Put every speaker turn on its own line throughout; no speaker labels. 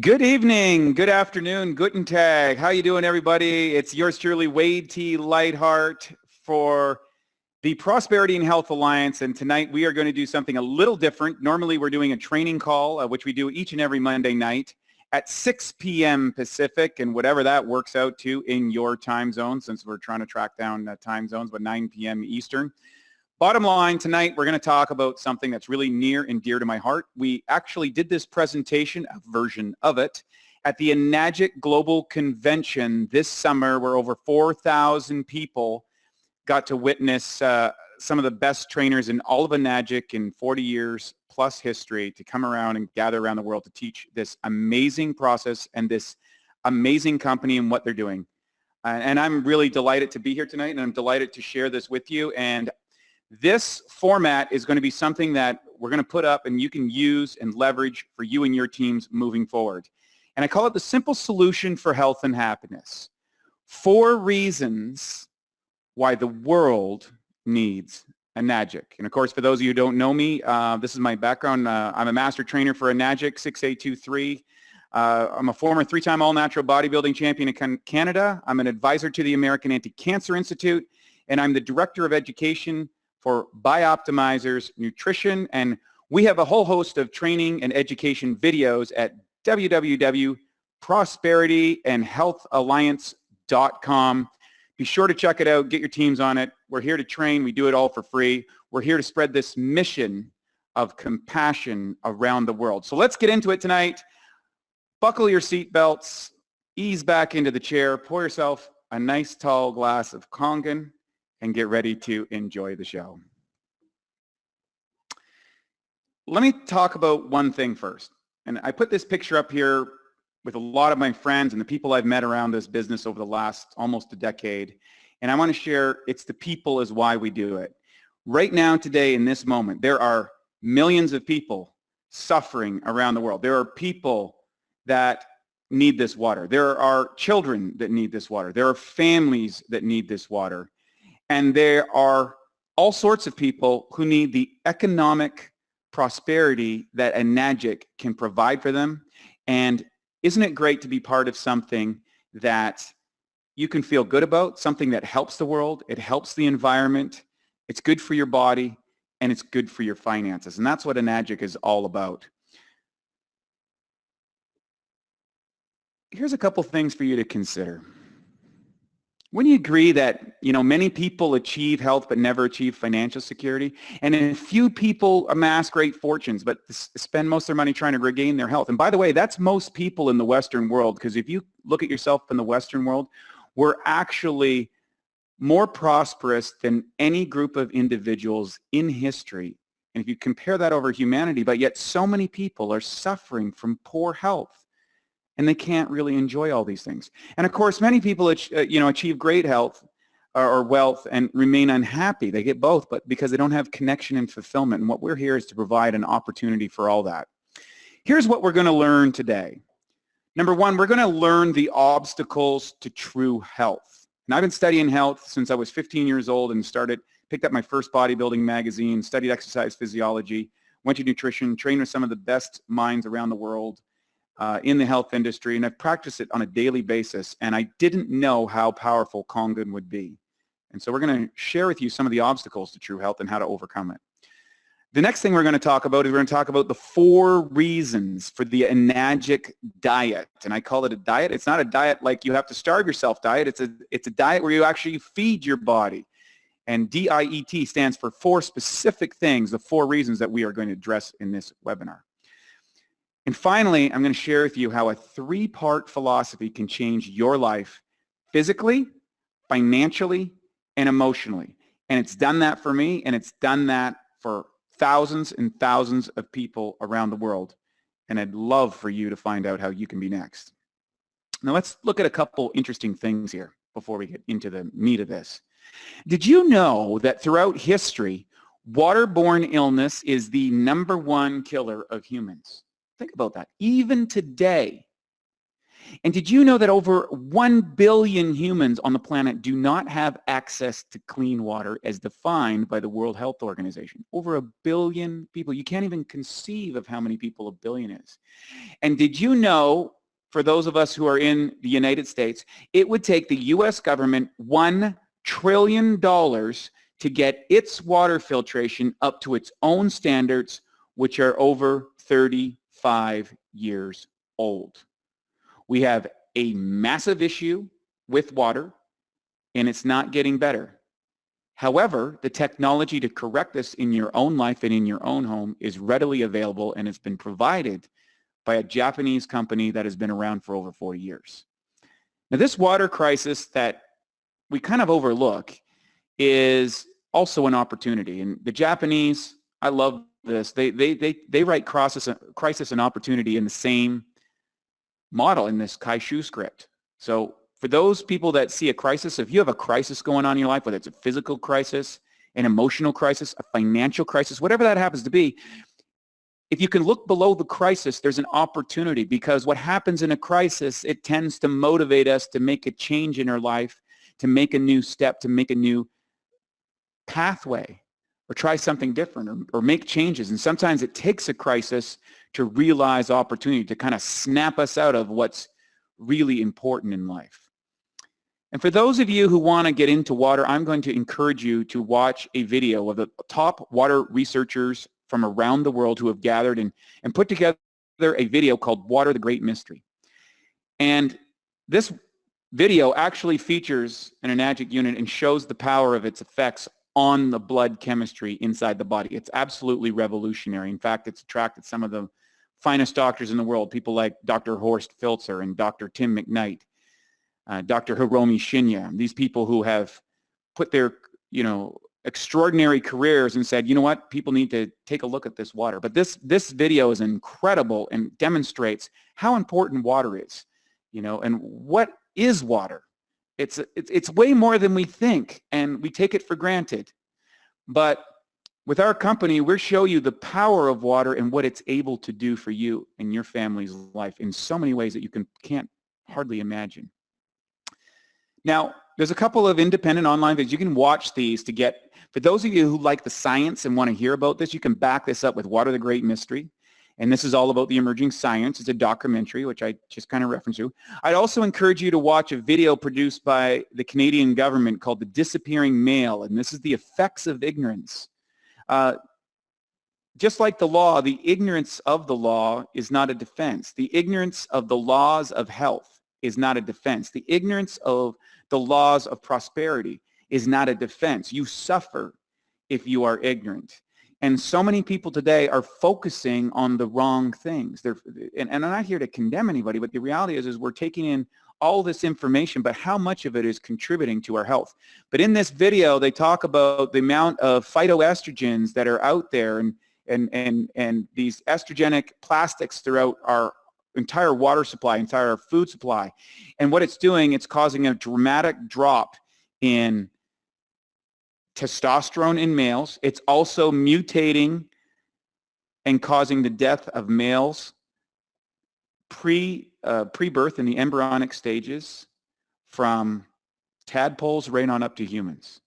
Good evening, good afternoon, guten tag. How you doing, everybody? It's yours truly, Wade T. Lightheart for the Prosperity and Health Alliance, and tonight we are going to do something a little different. Normally we're doing a training call, which we do each and every Monday night at 6 p.m. Pacific, and whatever that works out to in your time zone, since we're trying to track down time zones, but 9 p.m. Eastern. Bottom line, tonight we're going to talk about something that's really near and dear to my heart. We actually did this presentation, a version of it, at the Enagic Global Convention this summer, where over 4,000 people got to witness some of the best trainers in all of Enagic in 40 years plus history to come around and gather around the world to teach this amazing process and this amazing company and what they're doing. And I'm really delighted to be here tonight, and I'm delighted to share this with you. And this format is going to be something that we're going to put up and you can use and leverage for you and your teams moving forward. And I call it the simple solution for health and happiness. 4 reasons why the world needs Enagic. And of course, for those of you who don't know me, this is my background. I'm a master trainer for Enagic 6823. I'm a former 3-time all-natural bodybuilding champion in Canada. I'm an advisor to the American Anti-Cancer Institute, and I'm the director of education for Bioptimizers Nutrition, and we have a whole host of training and education videos at www.prosperityandhealthalliance.com. Be sure to check it out, get your teams on it. We're here to train, we do it all for free. We're here to spread this mission of compassion around the world. So let's get into it tonight. Buckle your seatbelts, ease back into the chair, pour yourself a nice tall glass of Kangen, and get ready to enjoy the show. Let me talk about one thing first. And I put this picture up here with a lot of my friends and the people I've met around this business over the last almost a decade. And I want to share, it's the people is why we do it. Right now, today, in this moment, there are millions of people suffering around the world. There are people that need this water. There are children that need this water. There are families that need this water. And there are all sorts of people who need the economic prosperity that Enagic can provide for them. And isn't it great to be part of something that you can feel good about, something that helps the world, it helps the environment, it's good for your body, and it's good for your finances. And that's what Enagic is all about. Here's a couple things for you to consider. Wouldn't you agree that, many people achieve health but never achieve financial security? And a few people amass great fortunes but spend most of their money trying to regain their health. And by the way, that's most people in the Western world, because if you look at yourself in the Western world, we're actually more prosperous than any group of individuals in history. And if you compare that over humanity, but yet so many people are suffering from poor health, and they can't really enjoy all these things. And of course, many people, achieve great health or wealth and remain unhappy. They get both, but because they don't have connection and fulfillment. And what we're here is to provide an opportunity for all that. Here's what we're going to learn today. Number 1, we're going to learn the obstacles to true health. And I've been studying health since I was 15 years old and picked up my first bodybuilding magazine, studied exercise physiology, went to nutrition, trained with some of the best minds around the world in the health industry, and I've practiced it on a daily basis, and I didn't know how powerful Kangen would be. And so we're going to share with you some of the obstacles to true health and how to overcome it. The next thing we're going to talk about is we're going to talk about the 4 reasons for the Enagic diet. And I call it a diet. It's not a diet like you have to starve yourself diet. It's a diet where you actually feed your body. And DIET stands for 4 specific things, the 4 reasons that we are going to address in this webinar. And finally, I'm going to share with you how a 3-part philosophy can change your life physically, financially, and emotionally. And it's done that for me, and it's done that for thousands and thousands of people around the world. And I'd love for you to find out how you can be next. Now let's look at a couple interesting things here before we get into the meat of this. Did you know that throughout history, waterborne illness is the #1 killer of humans? Think about that. Even today, And did you know that over 1 billion humans on the planet do not have access to clean water as defined by the World Health Organization? Over 1 billion people. You can't even conceive of how many people 1 billion is. And did you know, for those of us who are in the United States, it would take the U.S. government $1 trillion to get its water filtration up to its own standards, which are over 35 years old. We have a massive issue with water, and it's not getting better. However, the technology to correct this in your own life and in your own home is readily available, and it's been provided by a Japanese company that has been around for over 40 years. Now, this water crisis that we kind of overlook is also an opportunity. And the Japanese, I love this, they write crisis and opportunity in the same model in this Kaishu script. So for those people that see a crisis, if you have a crisis going on in your life, whether it's a physical crisis, an emotional crisis, a financial crisis, whatever that happens to be, if you can look below the crisis, there's an opportunity, because what happens in a crisis, it tends to motivate us to make a change in our life, to make a new step, to make a new pathway, or try something different, or make changes. And sometimes it takes a crisis to realize opportunity, to kind of snap us out of what's really important in life. And for those of you who want to get into water, I'm going to encourage you to watch a video of the top water researchers from around the world who have gathered and put together a video called Water, the Great Mystery. And this video actually features an Enagic unit and shows the power of its effects on the blood chemistry inside the body. It's absolutely revolutionary. In fact, it's attracted some of the finest doctors in the world, people like Dr. Horst Filzer and Dr. Tim McKnight, Dr. Hiromi Shinya, these people who have put their, extraordinary careers and said, you know what, people need to take a look at this water. But this video is incredible and demonstrates how important water is, and what is water. It's way more than we think, and we take it for granted. But with our company, we'll show you the power of water and what it's able to do for you and your family's life in so many ways that you can't hardly imagine. Now, there's a couple of independent online videos. You can watch these to get, for those of you who like the science and want to hear about this, you can back this up with Water, the Great Mystery. And this is all about the emerging science. It's a documentary, which I just kind of referenced to. I'd also encourage you to watch a video produced by the Canadian government called The Disappearing Male, and this is the effects of ignorance. Just like the law, the ignorance of the law is not a defense. The ignorance of the laws of health is not a defense. The ignorance of the laws of prosperity is not a defense. You suffer if you are ignorant. And so many people today are focusing on the wrong things. And I'm not here to condemn anybody, but the reality is we're taking in all this information, but how much of it is contributing to our health? But in this video, they talk about the amount of phytoestrogens that are out there and these estrogenic plastics throughout our entire water supply, entire food supply. And what it's doing, it's causing a dramatic drop in testosterone in males. It's also mutating and causing the death of males pre-birth in the embryonic stages, from tadpoles right on up to humans.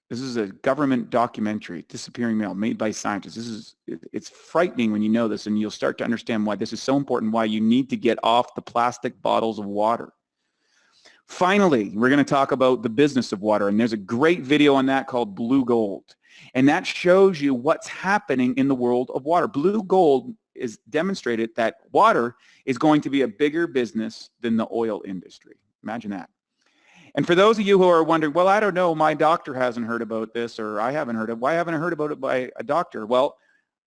This is a government documentary, Disappearing Male, made by scientists. It's frightening when you know this, and you'll start to understand why this is so important, why you need to get off the plastic bottles of water. Finally, we're going to talk about the business of water, and there's a great video on that called Blue Gold, and that shows you what's happening in the world of water. Blue Gold is demonstrated that water is going to be a bigger business than the oil industry. Imagine that. And for those of you who are wondering, well, I don't know, my doctor hasn't heard about this, or I haven't heard of it. Why haven't I heard about it by a doctor? Well,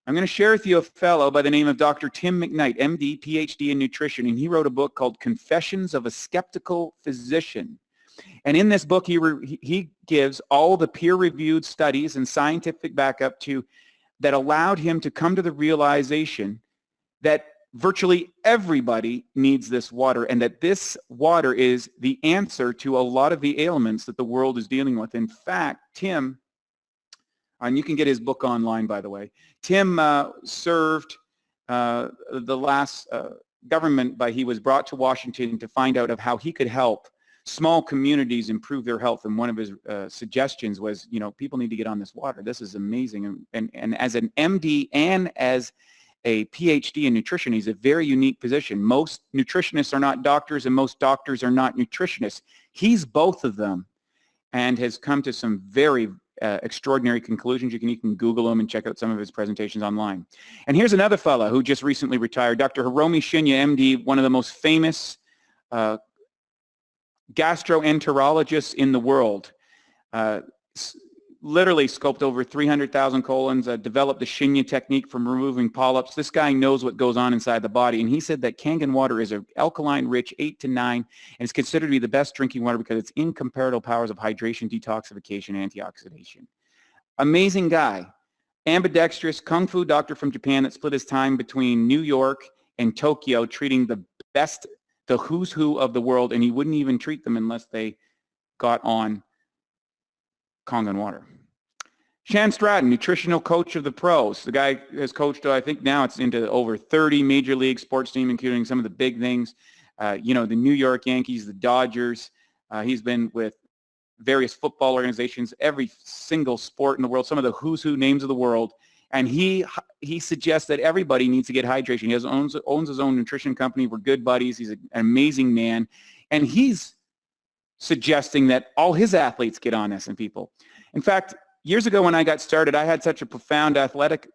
I'm going to share with you a fellow by the name of Dr. Tim McKnight, MD, PhD in nutrition, and he wrote a book called Confessions of a Skeptical Physician. And in this book, he gives all the peer-reviewed studies and scientific backup that allowed him to come to the realization that virtually everybody needs this water, and that this water is the answer to a lot of the ailments that the world is dealing with. In fact, Tim, and you can get his book online, by the way, Tim served the last government, but he was brought to Washington to find out of how he could help small communities improve their health. And one of his suggestions was, you know, people need to get on this water. This is amazing. And as an MD and as a PhD in nutrition, he's a very unique position. Most nutritionists are not doctors, and most doctors are not nutritionists. He's both of them, and has come to some very extraordinary conclusions. You can Google him and check out some of his presentations online. And here's another fella who just recently retired, Dr. Hiromi Shinya, MD, one of the most famous gastroenterologists in the world. Literally scoped over 300,000 colons, developed the Shinya technique from removing polyps. This guy knows what goes on inside the body, and he said that Kangen water is an alkaline-rich 8 to 9, and it's considered to be the best drinking water because it's incomparable powers of hydration, detoxification, antioxidation. Amazing guy. Ambidextrous kung fu doctor from Japan that split his time between New York and Tokyo, treating the best, the who's who of the world, and he wouldn't even treat them unless they got on Kangen water. Shan Stratton, nutritional coach of the pros. The guy has coached, I think now it's into over 30 major league sports teams, including some of the big things. You know, the New York Yankees, the Dodgers. He's been with various football organizations, every single sport in the world, some of the who's who names of the world. And he suggests that everybody needs to get hydration. He owns his own nutrition company. We're good buddies. He's an amazing man. And he's suggesting that all his athletes get on this, and people. In fact, years ago when I got started, I had such a profound athletic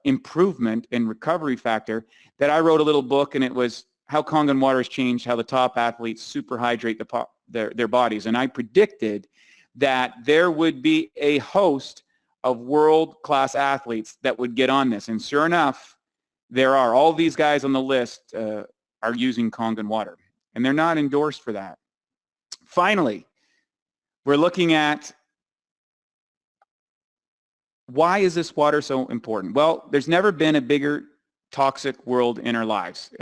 improvement and recovery factor that I wrote a little book, and it was How Kangen Water Has Changed How the Top Athletes Superhydrate their bodies. And I predicted that there would be a host of world-class athletes that would get on this. And sure enough, there are. All these guys on the list are using Kangen water, and they're not endorsed for that. Finally, we're looking at why is this water so important? Well, there's never been a bigger toxic world in our lives.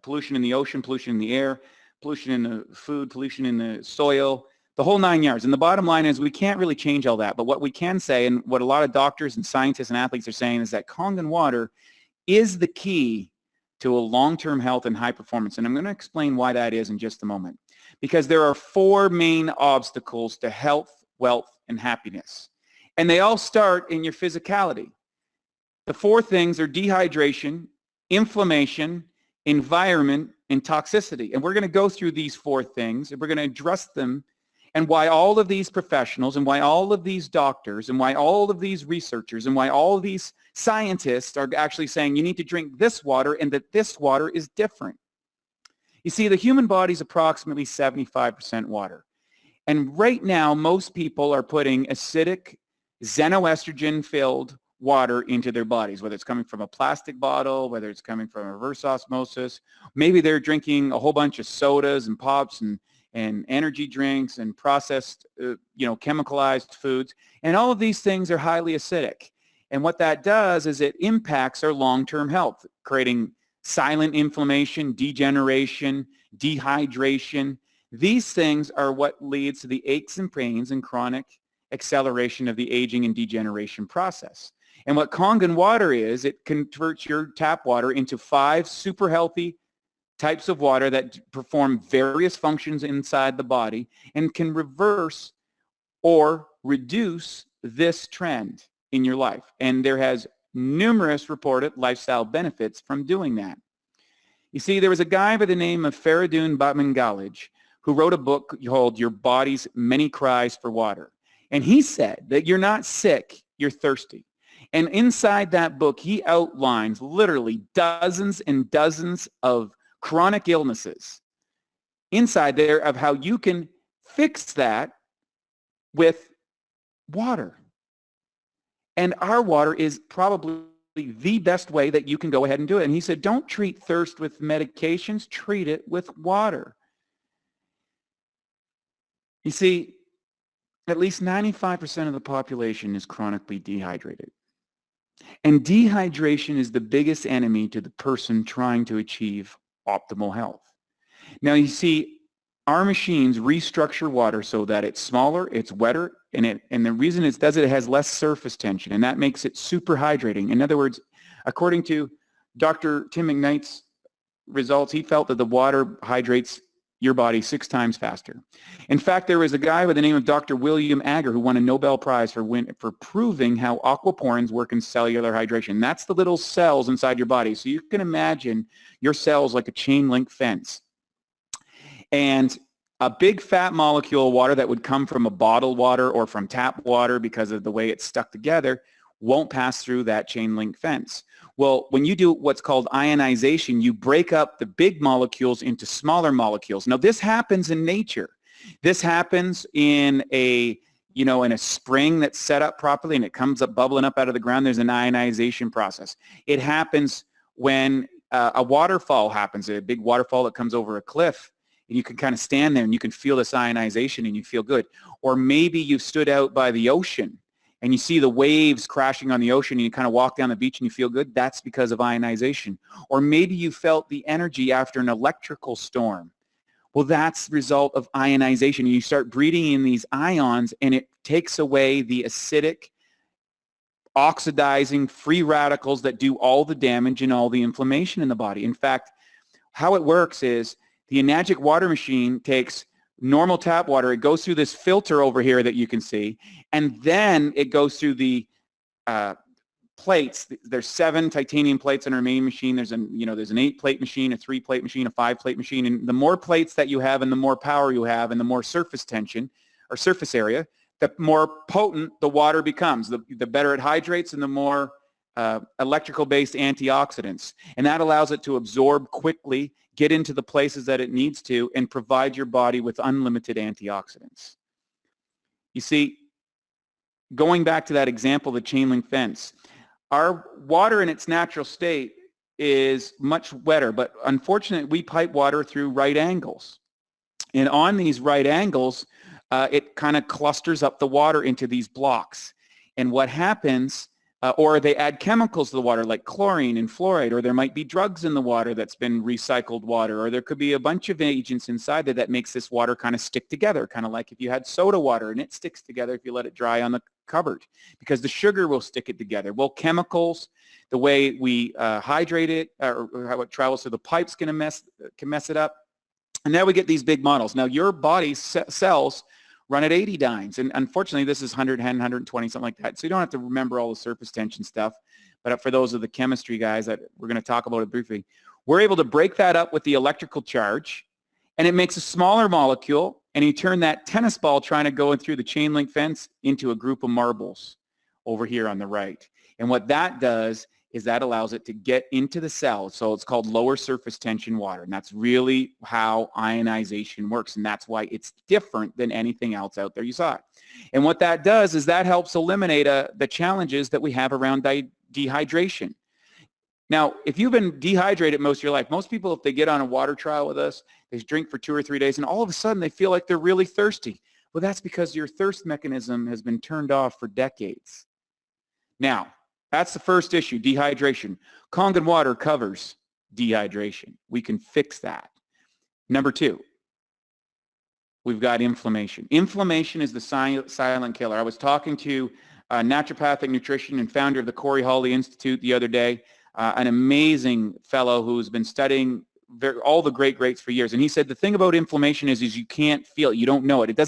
Pollution in the ocean, pollution in the air, pollution in the food, pollution in the soil, the whole 9 yards. And the bottom line is we can't really change all that. But what we can say, and what a lot of doctors and scientists and athletes are saying, is that Kangen water is the key to a long-term health and high performance. And I'm going to explain why that is in just a moment. Because there are 4 main obstacles to health, wealth, and happiness. And they all start in your physicality. The 4 things are dehydration, inflammation, environment, and toxicity. And we're going to go through these 4 things, and we're going to address them, and why all of these professionals, and why all of these doctors, and why all of these researchers, and why all of these scientists are actually saying you need to drink this water, and that this water is different. You see, the human body is approximately 75% water. And right now, most people are putting acidic, xenoestrogen-filled water into their bodies, whether it's coming from a plastic bottle, whether it's coming from reverse osmosis. Maybe they're drinking a whole bunch of sodas and pops and energy drinks and processed, chemicalized foods. And all of these things are highly acidic. And what that does is it impacts our long-term health, creating silent inflammation, degeneration, dehydration. These things are what leads to the aches and pains and chronic acceleration of the aging and degeneration process. And what Kangen water is, it converts your tap water into 5 super healthy types of water that perform various functions inside the body and can reverse or reduce this trend in your life. And there has numerous reported lifestyle benefits from doing that. You see, there was a guy by the name of Faridun Batmangalij who wrote a book called Your Body's Many Cries for Water. And he said that you're not sick, you're thirsty. And inside that book, he outlines literally dozens and dozens of chronic illnesses inside there of how you can fix that with water. And our water is probably the best way that you can go ahead and do it. And he said, don't treat thirst with medications, treat it with water. You see, at least 95% of the population is chronically dehydrated. And dehydration is the biggest enemy to the person trying to achieve optimal health. Now, you see, our machines restructure water so that it's smaller, it's wetter, and the reason it does it, it has less surface tension, and that makes it super hydrating. In other words, according to Dr. Tim McKnight's results, he felt that the water hydrates your body 6 times faster. In fact, there was a guy by the name of Dr. William Agar who won a Nobel Prize for proving how aquaporins work in cellular hydration. That's the little cells inside your body. So you can imagine your cells like a chain link fence. And a big fat molecule of water that would come from a bottled water or from tap water because of the way it's stuck together won't pass through that chain link fence. Well, when you do what's called ionization, you break up the big molecules into smaller molecules. Now, this happens in nature. This happens in a spring that's set up properly and it comes up bubbling up out of the ground. There's an ionization process. It happens when a waterfall happens, a big waterfall that comes over a cliff, and you can kind of stand there and you can feel this ionization and you feel good. Or maybe you've stood out by the ocean and you see the waves crashing on the ocean and you kind of walk down the beach and you feel good. That's because of ionization. Or maybe you felt the energy after an electrical storm. Well, that's the result of ionization. You start breathing in these ions and it takes away the acidic, oxidizing free radicals that do all the damage and all the inflammation in the body. In fact, how it works is the Enagic water machine takes normal tap water, it goes through this filter over here that you can see, and then it goes through the plates. There's 7 titanium plates in our main machine. There's an 8-plate machine, a 3-plate machine, a 5-plate machine, and the more plates that you have and the more power you have and the more surface tension or surface area, the more potent the water becomes. The better it hydrates and the more electrical-based antioxidants. And that allows it to absorb quickly, get into the places that it needs to, and provide your body with unlimited antioxidants. You see, going back to that example, the chain link fence, our water in its natural state is much wetter, but unfortunately we pipe water through right angles. And on these right angles, it kind of clusters up the water into these blocks. And what happens, or they add chemicals to the water like chlorine and fluoride, or there might be drugs in the water that's been recycled water, or there could be a bunch of agents inside there that makes this water kind of stick together, kind of like if you had soda water and it sticks together if you let it dry on the cupboard, because the sugar will stick it together. Well, chemicals, the way we hydrate it, or how it travels through the pipes can mess it up. And now we get these big models. Now your body's cells run at 80 dynes. And unfortunately, this is 110, 120, something like that. So you don't have to remember all the surface tension stuff. But for those of the chemistry guys, that we're going to talk about it briefly, we're able to break that up with the electrical charge, and it makes a smaller molecule, and you turn that tennis ball trying to go in through the chain link fence into a group of marbles over here on the right. And what that does is that allows it to get into the cell. So it's called lower surface tension water. And that's really how ionization works. And that's why it's different than anything else out there you saw. And what that does is that helps eliminate the challenges that we have around dehydration. Now, if you've been dehydrated most of your life, most people, if they get on a water trial with us, they drink for 2 or 3 days, and all of a sudden they feel like they're really thirsty. Well, that's because your thirst mechanism has been turned off for decades. Now, that's the first issue, dehydration. Kangen water covers dehydration. We can fix that. Number 2, we've got inflammation. Inflammation is the silent killer. I was talking to a naturopathic nutrition and founder of the Corey Hawley Institute the other day, an amazing fellow who's been studying all the greats for years. And he said the thing about inflammation is you can't feel it. You don't know it.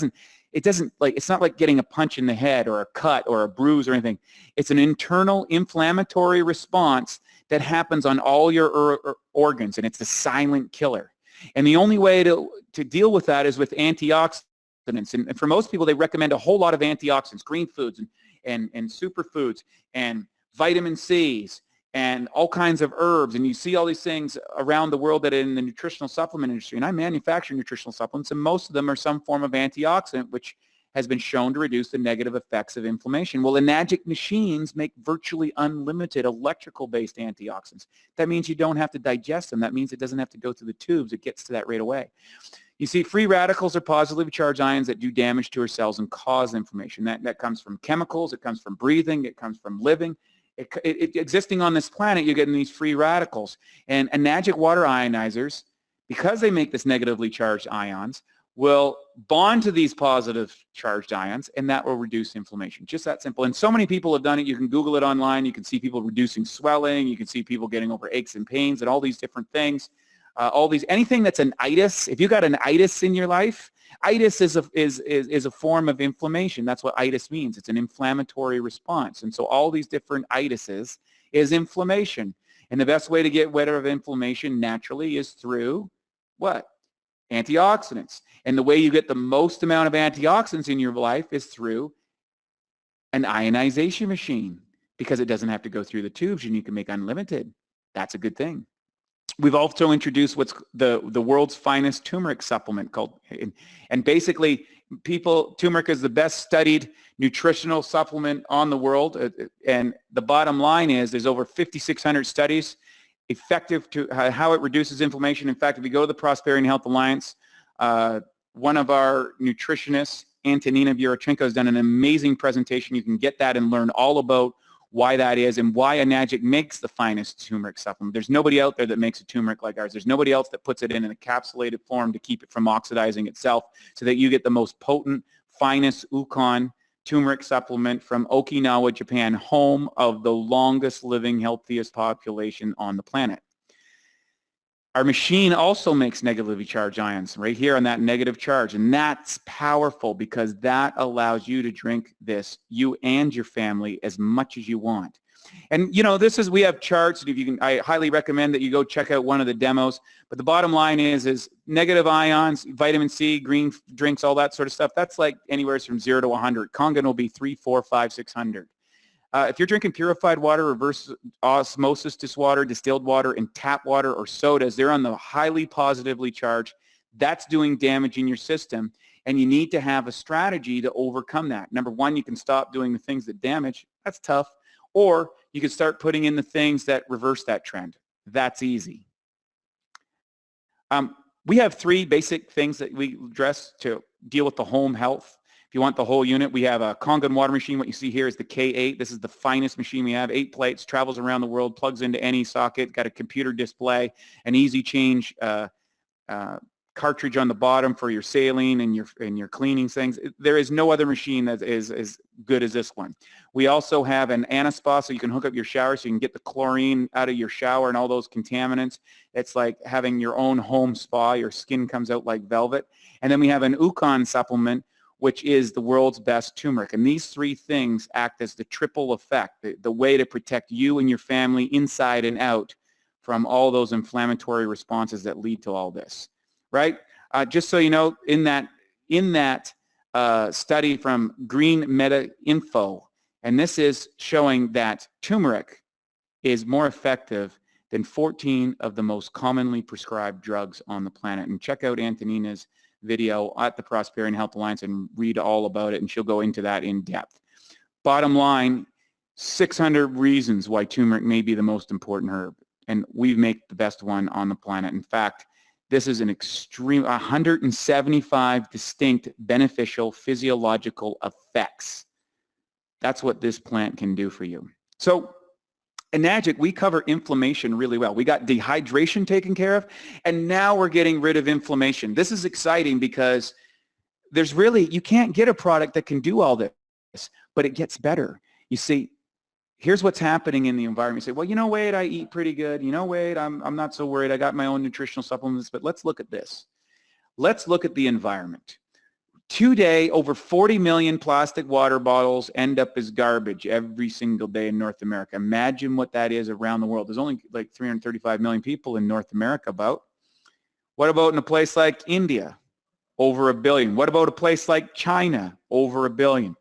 It's not like getting a punch in the head or a cut or a bruise or anything. It's an internal inflammatory response that happens on all your organs, and it's the silent killer. And the only way to deal with that is with antioxidants. And for most people, they recommend a whole lot of antioxidants, green foods and superfoods and vitamin C's and all kinds of herbs. And you see all these things around the world that are in the nutritional supplement industry. And I manufacture nutritional supplements, and most of them are some form of antioxidant, which has been shown to reduce the negative effects of inflammation. Well, Enagic machines make virtually unlimited electrical-based antioxidants. That means you don't have to digest them. That means it doesn't have to go through the tubes. It gets to that right away. You see, free radicals are positively charged ions that do damage to our cells and cause inflammation. That comes from chemicals. It comes from breathing. It comes from living. Existing on this planet, you're getting these free radicals. And Enagic water ionizers, because they make this negatively charged ions, will bond to these positive charged ions, and that will reduce inflammation. Just that simple. And so many people have done it. You can Google it online. You can see people reducing swelling. You can see people getting over aches and pains and all these different things. all these, anything that's an itis. If you got an itis in your life, itis is a form of inflammation. That's what itis means. It's an inflammatory response. And so all these different itises is inflammation. And the best way to get rid of inflammation naturally is through what? Antioxidants. And the way you get the most amount of antioxidants in your life is through an ionization machine, because it doesn't have to go through the tubes and you can make unlimited. That's a good thing. We've also introduced what's the world's finest turmeric supplement called, and basically turmeric is the best studied nutritional supplement on the world. And the bottom line is there's over 5,600 studies effective to how it reduces inflammation. In fact, if you go to the Prosperity and Health Alliance, one of our nutritionists, Antonina Burachenko, has done an amazing presentation. You can get that and learn all about why that is and why Enagic makes the finest turmeric supplement. There's nobody out there that makes a turmeric like ours. There's nobody else that puts it in an encapsulated form to keep it from oxidizing itself, so that you get the most potent, finest Ukon turmeric supplement from Okinawa, Japan, home of the longest living, healthiest population on the planet. Our machine also makes negatively charged ions right here on that negative charge, and that's powerful because that allows you to drink this, you and your family, as much as you want. And you know, we have charts. If you can, I highly recommend that you go check out one of the demos. But the bottom line is negative ions, vitamin C, green drinks, all that sort of stuff. That's like anywhere from 0 to 100. Kangen will be 3, 4, 5, 600. If you're drinking purified water, reverse osmosis water, distilled water, and tap water or sodas, they're on the highly positively charged. That's doing damage in your system, and you need to have a strategy to overcome that. Number one, you can stop doing the things that damage. That's tough. Or you can start putting in the things that reverse that trend. That's easy. We have 3 basic things that we address to deal with the home health. If you want the whole unit, we have a Kangen water machine. What you see here is the K8. This is the finest machine we have. 8 plates, travels around the world, plugs into any socket, got a computer display, an easy change cartridge on the bottom for your saline and your cleaning things. There is no other machine that is as good as this one. We also have an anaspa, so you can hook up your shower so you can get the chlorine out of your shower and all those contaminants. It's like having your own home spa. Your skin comes out like velvet. And then we have an Ukon supplement, which is the world's best turmeric. And these 3 things act as the triple effect, the way to protect you and your family inside and out from all those inflammatory responses that lead to all this, right? Just so you know, in that study from Green Meta Info, and this is showing that turmeric is more effective than 14 of the most commonly prescribed drugs on the planet. And check out Antonina's video at the Prosperity and Health Alliance and read all about it, and she'll go into that in depth. Bottom line, 600 reasons why turmeric may be the most important herb, and we make the best one on the planet. In fact, this is an extreme 175 distinct beneficial physiological effects. That's what this plant can do for you. So Enagic, we cover inflammation really well. We got dehydration taken care of, and now we're getting rid of inflammation. This is exciting because you can't get a product that can do all this, but it gets better. You see, here's what's happening in the environment. You say, well, you know, Wade, I eat pretty good. You know, Wade, I'm not so worried. I got my own nutritional supplements, but let's look at this. Let's look at the environment. Today, over 40 million plastic water bottles end up as garbage every single day in North America. Imagine what that is around the world. There's only like 335 million people in North America about. What about in a place like India? Over 1 billion. What about a place like China? Over 1 billion.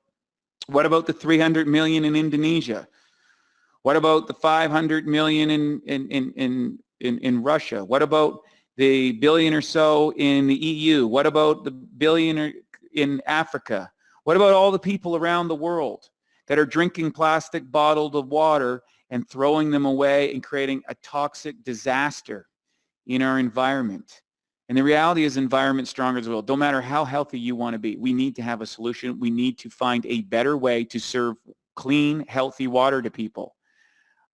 What about the 300 million in Indonesia? What about the 500 million in Russia? What about the billion or so in the EU? What about the billion in Africa? What about all the people around the world that are drinking plastic bottled water and throwing them away and creating a toxic disaster in our environment? And the reality is, environment stronger as well. Don't matter how healthy you want to be. We need to have a solution. We need to find a better way to serve clean, healthy water to people.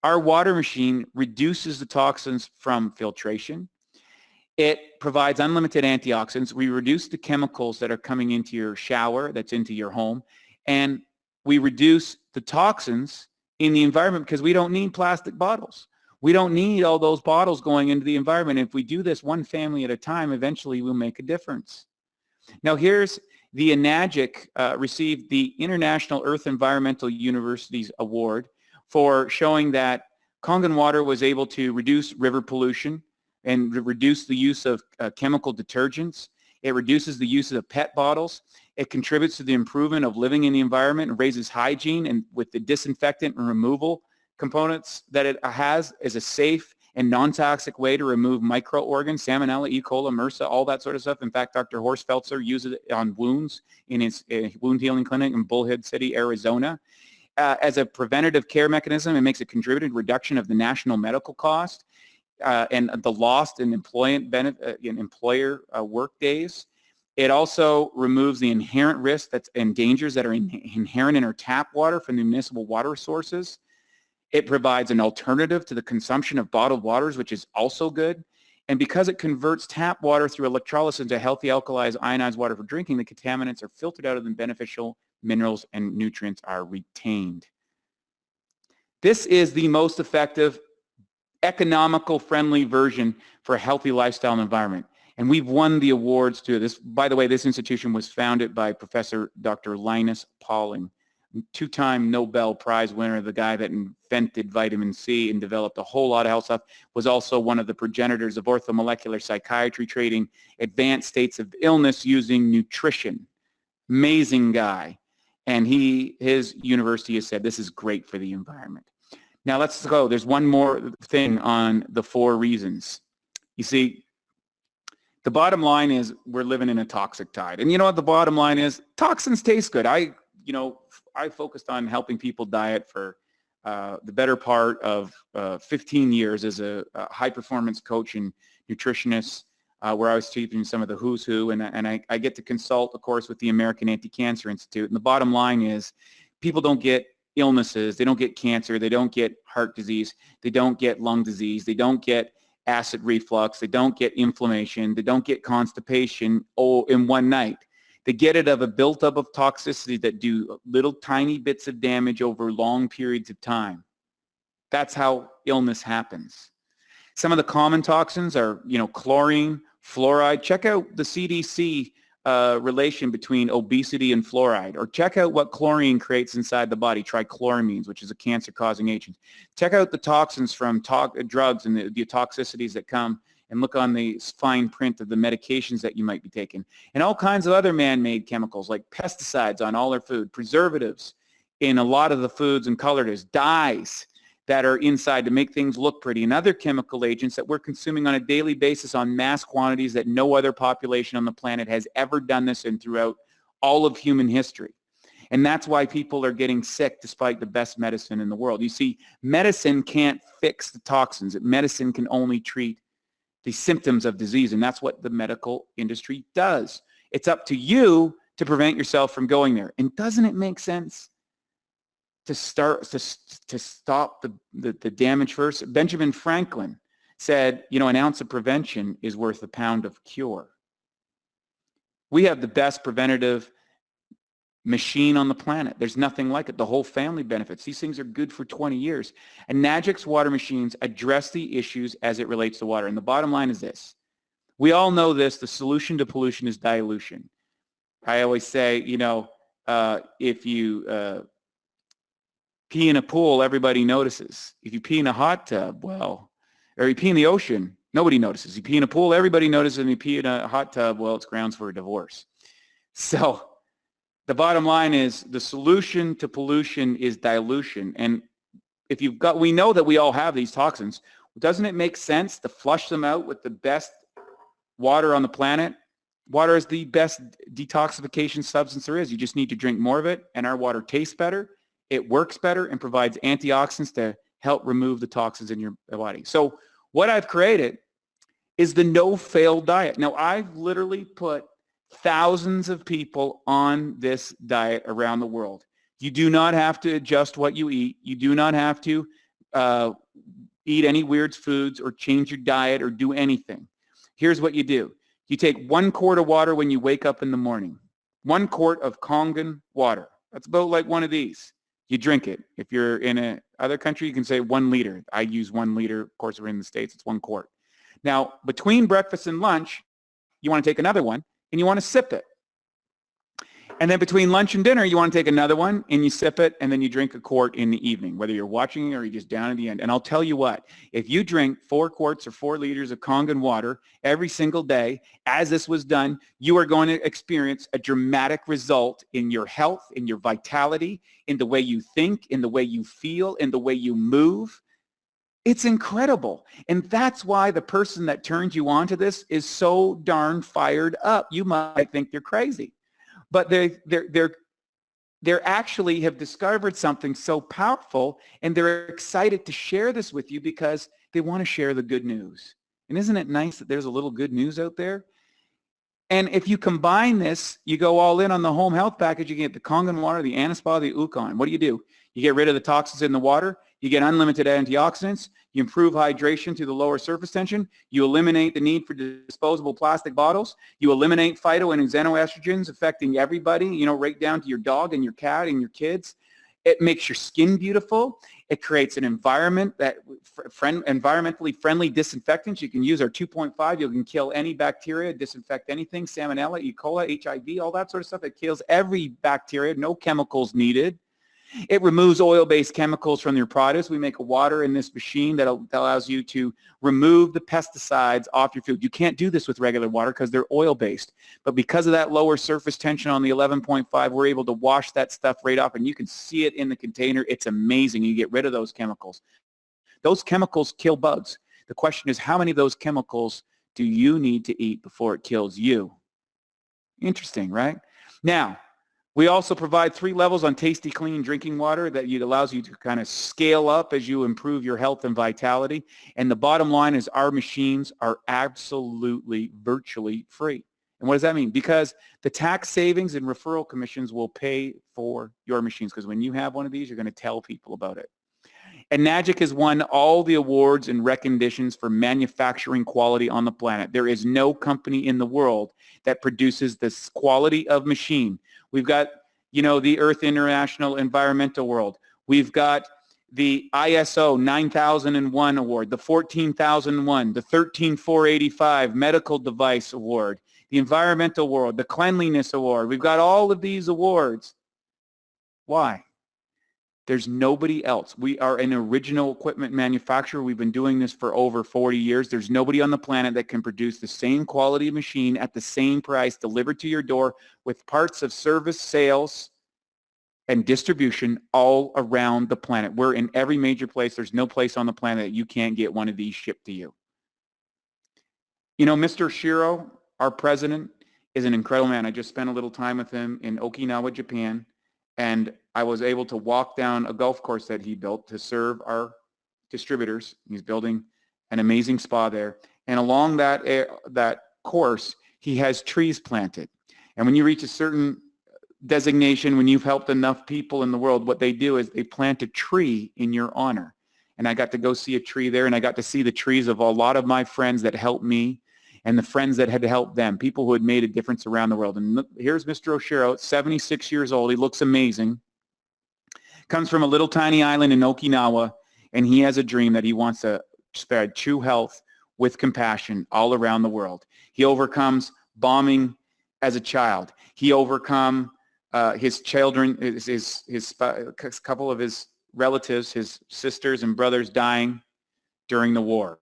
Our water machine reduces the toxins from filtration. It provides unlimited antioxidants. We reduce the chemicals that are coming into your shower, that's into your home, and we reduce the toxins in the environment because we don't need plastic bottles. We don't need all those bottles going into the environment. If we do this one family at a time, eventually we'll make a difference. Now here's the Enagic received the International Earth Environmental Universities Award for showing that Kangen water was able to reduce river pollution and reduce the use of chemical detergents. It reduces the use of PET bottles. It contributes to the improvement of living in the environment and raises hygiene, and with the disinfectant and removal components that it has, is a safe and non-toxic way to remove microorganisms, salmonella, E. coli, MRSA, all that sort of stuff. In fact, Dr. Horst Feltzer uses it on wounds in his wound healing clinic in Bullhead City, Arizona. As a preventative care mechanism, it makes a contributed reduction of the national medical cost and the lost in employer work days. It also removes the inherent risk and dangers that are inherent in our tap water from the municipal water sources. It provides an alternative to the consumption of bottled waters, which is also good. And because it converts tap water through electrolysis into healthy alkalized ionized water for drinking, the contaminants are filtered out of them, beneficial minerals and nutrients are retained. This is the most effective, economical friendly version for a healthy lifestyle and environment. And we've won the awards to this. By the way, this institution was founded by Professor Dr. Linus Pauling, two-time Nobel Prize winner, the guy that invented vitamin C and developed a whole lot of health stuff, was also one of the progenitors of orthomolecular psychiatry, treating advanced states of illness using nutrition. Amazing guy. And his university has said this is great for the environment. Now let's go. There's one more thing on the 4 reasons. You see, the bottom line is we're living in a toxic tide. And you know what the bottom line is? Toxins taste good. I focused on helping people diet for the better part of 15 years as a high-performance coach and nutritionist, where I was teaching some of the who's who, and I get to consult, of course, with the American Anti-Cancer Institute. And the bottom line is people don't get illnesses, they don't get cancer, they don't get heart disease, they don't get lung disease, they don't get acid reflux, they don't get inflammation, they don't get constipation in one night. They get it of a built-up of toxicity that do little tiny bits of damage over long periods of time. That's how illness happens. Some of the common toxins are, chlorine, fluoride. Check out the CDC relation between obesity and fluoride, or check out what chlorine creates inside the body, trichloramines, which is a cancer-causing agent. Check out the toxins from drugs and the toxicities that come, and look on the fine print of the medications that you might be taking, and all kinds of other man-made chemicals like pesticides on all our food, preservatives in a lot of the foods and colorants, dyes that are inside to make things look pretty, and other chemical agents that we're consuming on a daily basis on mass quantities that no other population on the planet has ever done this in throughout all of human history. And that's why people are getting sick despite the best medicine in the world. You see, medicine can't fix the toxins. Medicine can only treat the symptoms of disease, and that's what the medical industry does. It's up to you to prevent yourself from going there. And doesn't it make sense to stop the damage first? Benjamin Franklin said, an ounce of prevention is worth a pound of cure. We have the best preventative machine on the planet. There's nothing like it. The whole family benefits. These things are good for 20 years. And Enagic's water machines address the issues as it relates to water. And the bottom line is this. We all know this. The solution to pollution is dilution. I always say, if you pee in a pool, everybody notices. If you pee in a hot tub, or you pee in the ocean, nobody notices. You pee in a pool, everybody notices. And you pee in a hot tub, it's grounds for a divorce. So the bottom line is the solution to pollution is dilution. And we know that we all have these toxins. Doesn't it make sense to flush them out with the best water on the planet? Water is the best detoxification substance there is. You just need to drink more of it, and our water tastes better, it works better, and provides antioxidants to help remove the toxins in your body. So what I've created is the no-fail diet. Now, I've literally put thousands of people on this diet around the world. You do not have to adjust what you eat. You do not have to eat any weird foods or change your diet or do anything. Here's what you do. You take 1 quart of water when you wake up in the morning. 1 quart of Kangen water. That's about like one of these. You drink it. If you're in a other country, you can say 1 liter. I use 1 liter. Of course, we're in the States, it's 1 quart. Now, between breakfast and lunch, you want to take another one and you want to sip it. And then between lunch and dinner, you want to take another one and you sip it, and then you drink a quart in the evening, whether you're watching or you're just down at the end. And I'll tell you what, if you drink 4 quarts or 4 liters of Kangen water every single day, as this was done, you are going to experience a dramatic result in your health, in your vitality, in the way you think, in the way you feel, in the way you move. It's incredible. And that's why the person that turned you on to this is so darn fired up. You might think you're crazy. But they're actually have discovered something so powerful, and they're excited to share this with you because they want to share the good news. And isn't it nice that there's a little good news out there? And if you combine this, you go all in on the home health package, you get the Kangen water, the Anaspa, the Ukon. What do? You get rid of the toxins in the water, you get unlimited antioxidants, you improve hydration through the lower surface tension, you eliminate the need for disposable plastic bottles, you eliminate phyto and xenoestrogens affecting everybody, you know, right down to your dog and your cat and your kids. It makes your skin beautiful. It creates an environment that environmentally friendly disinfectants. You can use our 2.5. You can kill any bacteria, disinfect anything, salmonella, E. coli, HIV, all that sort of stuff. It kills every bacteria, no chemicals needed. It removes oil-based chemicals from your products. We make a water in this machine that allows you to remove the pesticides off your food. You can't do this with regular water because they're oil-based. But because of that lower surface tension on the 11.5, we're able to wash that stuff right off, and you can see it in the container. It's amazing. You get rid of those chemicals. Those chemicals kill bugs. The question is, how many of those chemicals do you need to eat before it kills you? Interesting, right? Now, we also provide 3 levels on tasty, clean drinking water that allows you to kind of scale up as you improve your health and vitality. And the bottom line is our machines are absolutely, virtually free. And what does that mean? Because the tax savings and referral commissions will pay for your machines. Because when you have one of these, you're going to tell people about it. Enagic has won all the awards and recognitions for manufacturing quality on the planet. There is no company in the world that produces this quality of machine. We've got, you know, the Earth International Environmental World. We've got the ISO 9001 award, the 14001, the 13485 Medical Device Award, the Environmental World, the Cleanliness Award. We've got all of these awards. Why? There's nobody else. We are an original equipment manufacturer. We've been doing this for over 40 years. There's nobody on the planet that can produce the same quality machine at the same price delivered to your door with parts of service, sales, and distribution all around the planet. We're in every major place. There's no place on the planet that you can't get one of these shipped to you. You know, Mr. Shiro, our president, is an incredible man. I just spent a little time with him in Okinawa, Japan, and I was able to walk down a golf course that he built to serve our distributors. He's building an amazing spa there. And along that course, he has trees planted. And when you reach a certain designation, when you've helped enough people in the world, what they do is they plant a tree in your honor. And I got to go see a tree there, and I got to see the trees of a lot of my friends that helped me and the friends that had helped them, people who had made a difference around the world. And here's Mr. Oshiro, 76 years old. He looks amazing. Comes from a little tiny island in Okinawa, and he has a dream that he wants to spread true health with compassion all around the world. He overcomes bombing as a child. He overcome his children, his couple of his relatives, his sisters and brothers dying during the war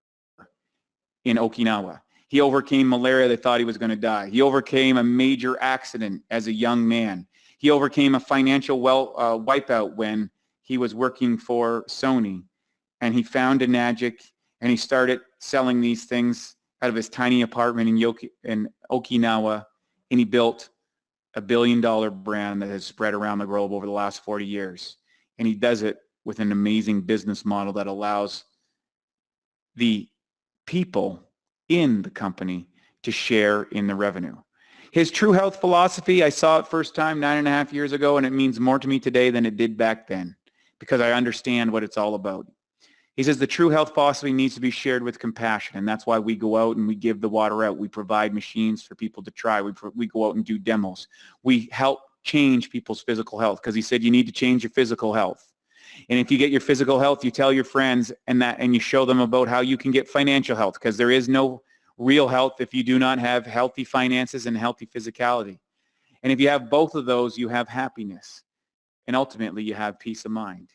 in Okinawa. He overcame malaria. They thought he was going to die. He overcame a major accident as a young man. He overcame a financial wipeout when he was working for Sony. And he found Enagic, and he started selling these things out of his tiny apartment in Okinawa, and he built $1 billion brand that has spread around the globe over the last 40 years. And he does it with an amazing business model that allows the people in the company to share in the revenue. His true health philosophy, I saw it first time 9.5 years ago, and it means more to me today than it did back then because I understand what it's all about. He says the true health philosophy needs to be shared with compassion, and that's why we go out and we give the water out. We provide machines for people to try. We go out and do demos. We help change people's physical health, because he said you need to change your physical health. And if you get your physical health, you tell your friends and you show them about how you can get financial health, because there is no real health if you do not have healthy finances and healthy physicality. And if you have both of those, you have happiness. And ultimately, you have peace of mind.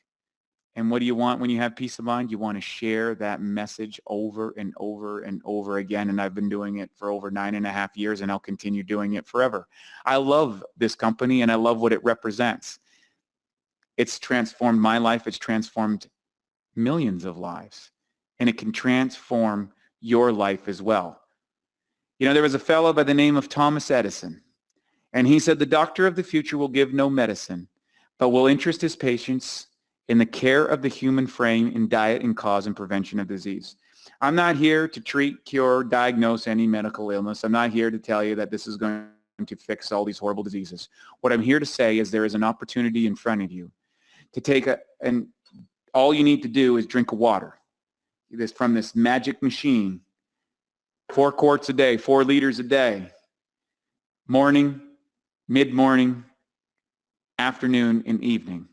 And what do you want when you have peace of mind? You want to share that message over and over and over again. And I've been doing it for over 9.5 years, and I'll continue doing it forever. I love this company, and I love what it represents. It's transformed my life. It's transformed millions of lives. And it can transform your life as well. You know, there was a fellow by the name of Thomas Edison, and he said, the doctor of the future will give no medicine, but will interest his patients in the care of the human frame in diet and cause and prevention of disease. I'm not here to treat, cure, diagnose any medical illness. I'm not here to tell you that this is going to fix all these horrible diseases. What I'm here to say is there is an opportunity in front of you to take and all you need to do is drink water. This from this magic machine, 4 quarts a day, 4 liters a day, morning, mid-morning, afternoon, and evening.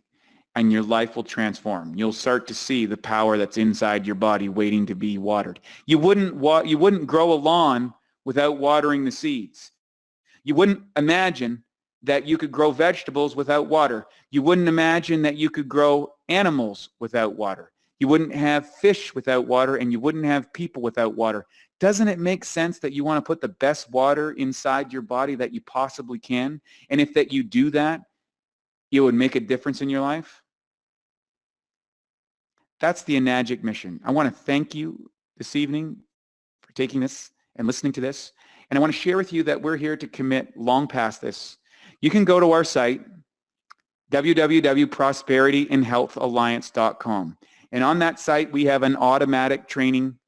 And your life will transform. You'll start to see the power that's inside your body waiting to be watered. You wouldn't grow a lawn without watering the seeds. You wouldn't imagine that you could grow vegetables without water. You wouldn't imagine that you could grow animals without water. You wouldn't have fish without water, and you wouldn't have people without water. Doesn't it make sense that you want to put the best water inside your body that you possibly can? And if that you do that, it would make a difference in your life? That's the Enagic mission. I want to thank you this evening for taking this and listening to this. And I want to share with you that we're here to commit long past this. You can go to our site, www.prosperityandhealthalliance.com. And on that site, we have an automatic training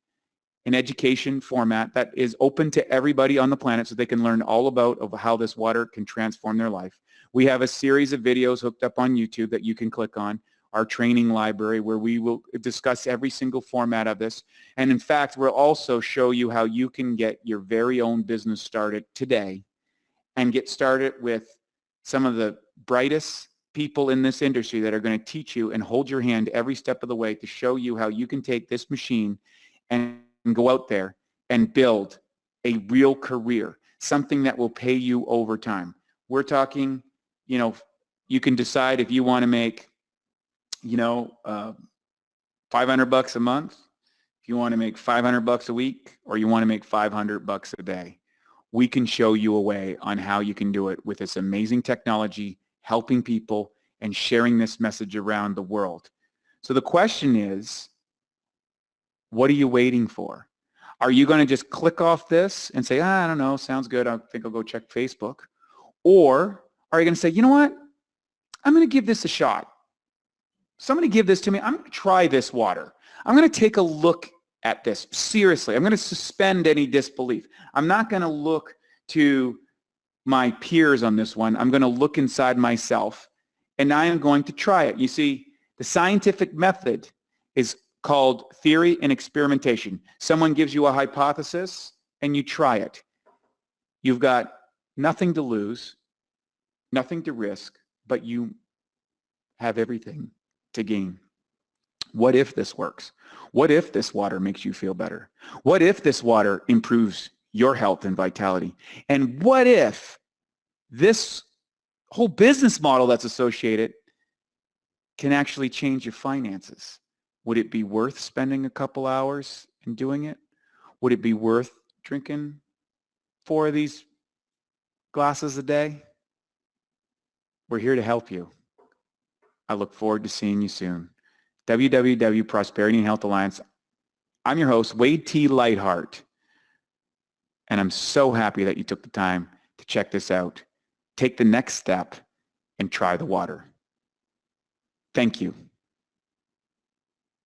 and education format that is open to everybody on the planet so they can learn all about how this water can transform their life. We have a series of videos hooked up on YouTube that you can click on. Our training library where we will discuss every single format of this. And in fact, we'll also show you how you can get your very own business started today and get started with some of the brightest people in this industry that are going to teach you and hold your hand every step of the way to show you how you can take this machine and go out there and build a real career, something that will pay you over time. We're talking, you know, you can decide if you want to make $500 a month, if you want to make $500 a week, or you want to make $500 a day. We can show you a way on how you can do it with this amazing technology, helping people and sharing this message around the world. So the question is, what are you waiting for? Are you going to just click off this and say, I don't know, sounds good, I think I'll go check Facebook? Or are you going to say, you know what, I'm going to give this a shot. Somebody give this to me. I'm going to try this water. I'm going to take a look at this. Seriously, I'm going to suspend any disbelief. I'm not going to look to my peers on this one. I'm going to look inside myself, and I am going to try it. You see, the scientific method is called theory and experimentation. Someone gives you a hypothesis, and you try it. You've got nothing to lose, nothing to risk, but you have everything to gain. What if this works? What if this water makes you feel better? What if this water improves your health and vitality? And what if this whole business model that's associated can actually change your finances? Would it be worth spending a couple hours and doing it? Would it be worth drinking 4 of these glasses a day? We're here to help you. I look forward to seeing you soon. www.Prosperity and Health Alliance. I'm your host, Wade T. Lightheart, and I'm so happy that you took the time to check this out. Take the next step and try the water. Thank you.